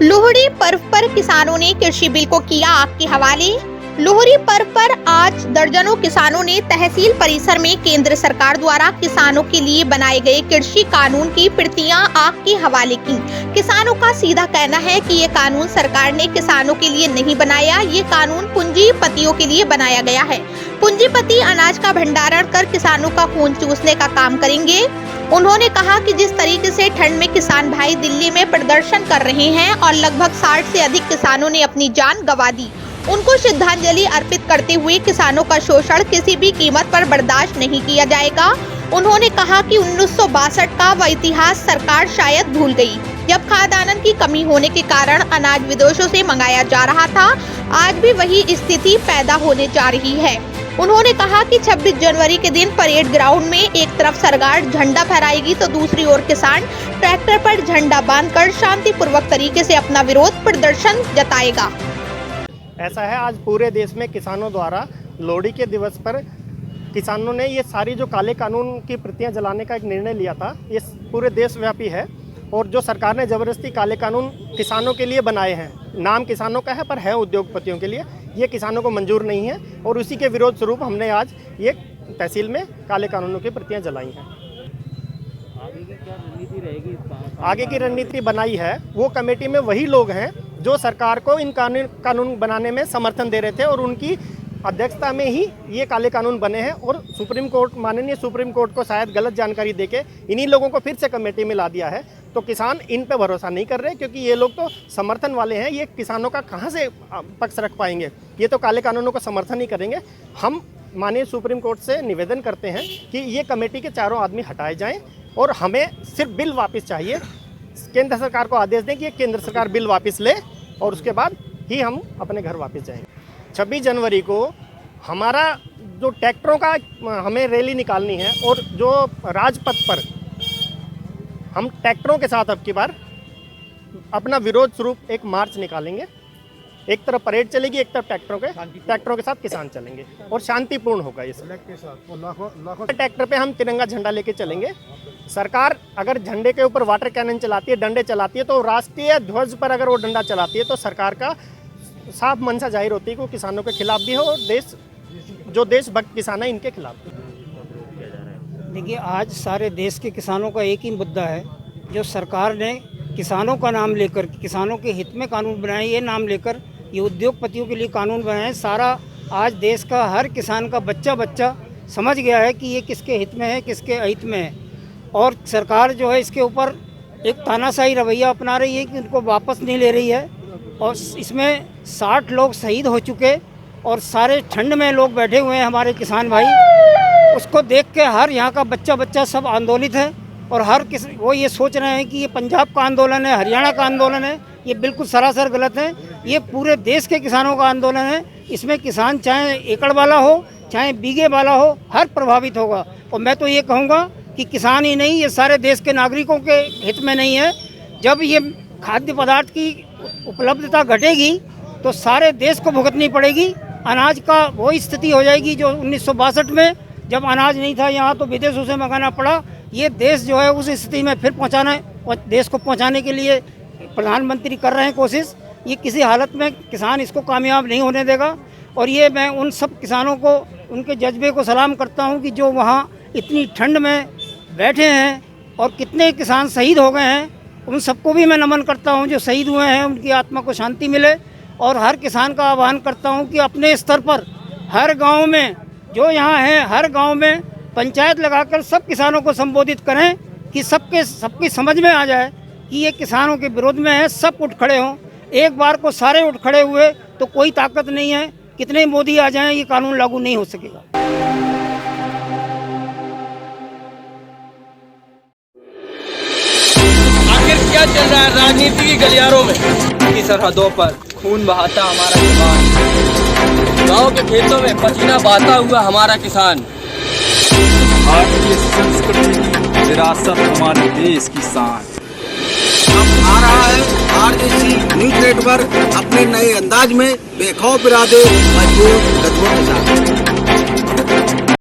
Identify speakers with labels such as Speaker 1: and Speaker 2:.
Speaker 1: लोहड़ी पर्व पर किसानों ने कृषि बिल को किया आग के हवाले। लोहड़ी पर्व पर आज दर्जनों किसानों ने तहसील परिसर में केंद्र सरकार द्वारा किसानों के लिए बनाए गए कृषि कानून की प्रतियां आग के हवाले की। किसानों का सीधा कहना है कि ये कानून सरकार ने किसानों के लिए नहीं बनाया, ये कानून पूंजीपतियों के लिए बनाया गया है। पूंजीपति अनाज का भंडारण कर किसानों का खून चूसने का काम करेंगे। उन्होंने कहा कि जिस तरीके से ठंड में किसान भाई दिल्ली में प्रदर्शन कर रहे हैं और लगभग 60 से अधिक किसानों ने अपनी जान गंवा दी, उनको श्रद्धांजलि अर्पित करते हुए किसानों का शोषण किसी भी कीमत पर बर्दाश्त नहीं किया जाएगा। उन्होंने कहा कि 1962 का वह इतिहास सरकार शायद भूल गई, जब खाद्यान्न की कमी होने के कारण अनाज विदेशों से मंगाया जा रहा था। आज भी वही स्थिति पैदा होने जा रही है। उन्होंने कहा कि 26 जनवरी के दिन परेड ग्राउंड में एक तरफ सरकार झंडा फहराएगी तो दूसरी ओर किसान ट्रैक्टर पर झंडा बांधकर शांतिपूर्वक तरीके से अपना विरोध प्रदर्शन जताएगा।
Speaker 2: ऐसा है, आज पूरे देश में किसानों द्वारा लोहड़ी के दिवस पर किसानों ने ये सारी जो काले कानून की प्रतियां जलाने का एक निर्णय लिया था, ये पूरे देशव्यापी है। और जो सरकार ने ज़बरदस्ती काले कानून किसानों के लिए बनाए हैं, नाम किसानों का है पर है उद्योगपतियों के लिए, ये किसानों को मंजूर नहीं है। और उसी के विरोध स्वरूप हमने आज ये तहसील में काले कानूनों की प्रतियां जलाई हैं।
Speaker 3: आगे की क्या रणनीति रहेगी?
Speaker 2: आगे की रणनीति बनाई है, वो कमेटी में वही लोग हैं जो सरकार को इन कानून बनाने में समर्थन दे रहे थे और उनकी अध्यक्षता में ही ये काले कानून बने हैं। और सुप्रीम कोर्ट, माननीय सुप्रीम कोर्ट को शायद गलत जानकारी देके इन्हीं लोगों को फिर से कमेटी में ला दिया है। तो किसान इन पे भरोसा नहीं कर रहे, क्योंकि ये लोग तो समर्थन वाले हैं। ये किसानों का कहाँ से पक्ष रख पाएंगे? ये तो काले कानूनों को समर्थन ही करेंगे। हम माननीय सुप्रीम कोर्ट से निवेदन करते हैं कि ये कमेटी के चारों आदमी हटाए जाएँ और हमें सिर्फ बिल वापस चाहिए। केंद्र सरकार को आदेश दें कि केंद्र सरकार बिल वापस ले और उसके बाद ही हम अपने घर वापस जाएंगे। 26 जनवरी को हमारा जो ट्रैक्टरों का हमें रैली निकालनी है और जो राजपथ पर हम ट्रैक्टरों के साथ अब की बार अपना विरोध स्वरूप एक मार्च निकालेंगे। एक तरफ परेड चलेगी, एक तरफ ट्रैक्टरों के साथ किसान चलेंगे और शांतिपूर्ण होगा ये सब के साथ। ट्रैक्टर पे हम तिरंगा झंडा लेके चलेंगे। सरकार अगर झंडे के ऊपर वाटर कैनन चलाती है, डंडे चलाती है, तो राष्ट्रीय ध्वज पर अगर वो डंडा चलाती है तो सरकार का साफ मंशा जाहिर होती है कि वो किसानों के खिलाफ भी हो और जो देशभक्त किसान है इनके खिलाफ भी।
Speaker 4: देखिए, आज सारे देश के किसानों का एक ही मुद्दा है, जो सरकार ने किसानों का नाम लेकर, किसानों के हित में कानून बनाए, ये नाम लेकर ये उद्योगपतियों के लिए कानून बनाए। सारा आज देश का हर किसान का बच्चा समझ गया है कि ये किसके हित में है, किसके अहित में है। और सरकार जो है इसके ऊपर एक तानाशाही रवैया अपना रही है कि उनको वापस नहीं ले रही है। और इसमें 60 लोग शहीद हो चुके और सारे ठंड में लोग बैठे हुए हैं हमारे किसान भाई। उसको देख के हर यहाँ का बच्चा सब आंदोलित है और वो ये सोच रहे हैं कि ये पंजाब का आंदोलन है, हरियाणा का आंदोलन है। ये बिल्कुल सरासर गलत है। ये पूरे देश के किसानों का आंदोलन है। इसमें किसान चाहे एकड़ वाला हो, चाहे बीघे वाला हो, हर प्रभावित होगा। और मैं तो ये कहूँगा कि किसान ही नहीं, ये सारे देश के नागरिकों के हित में नहीं है। जब ये खाद्य पदार्थ की उपलब्धता घटेगी तो सारे देश को भुगतनी पड़ेगी। अनाज का वही स्थिति हो जाएगी जो 1962 में जब अनाज नहीं था यहाँ, तो विदेशों से मंगाना पड़ा। ये देश जो है उस स्थिति में फिर देश को पहुँचाने के लिए प्रधानमंत्री कर रहे हैं कोशिश। ये किसी हालत में किसान इसको कामयाब नहीं होने देगा। और ये मैं उन सब किसानों को, उनके जज्बे को सलाम करता हूँ कि जो वहाँ इतनी ठंड में बैठे हैं और कितने किसान शहीद हो गए हैं, उन सबको भी मैं नमन करता हूँ। जो शहीद हुए हैं उनकी आत्मा को शांति मिले। और हर किसान का आह्वान करता हूँ कि अपने स्तर पर हर गांव में, जो यहाँ हैं, हर गांव में पंचायत लगाकर सब किसानों को संबोधित करें कि सबकी समझ में आ जाए कि ये किसानों के विरोध में है। सब उठ खड़े हों। एक बार को सारे उठ खड़े हुए तो कोई ताकत नहीं है, कितने मोदी आ जाएं, ये कानून लागू नहीं हो सकेगा।
Speaker 5: क्या चल रहा है राजनीति की गलियारों में? की सरहदों पर खून बहाता हमारा जवान, गांव के खेतों में पसीना बहाता हुआ हमारा किसान।
Speaker 6: भारतीय संस्कृति की विरासत हमारे देश की शान।
Speaker 7: अब आ रहा है आरजेसी न्यूज नेटवर्क अपने नए अंदाज में बेखौफ इरादे मजबूत कदमों के साथ।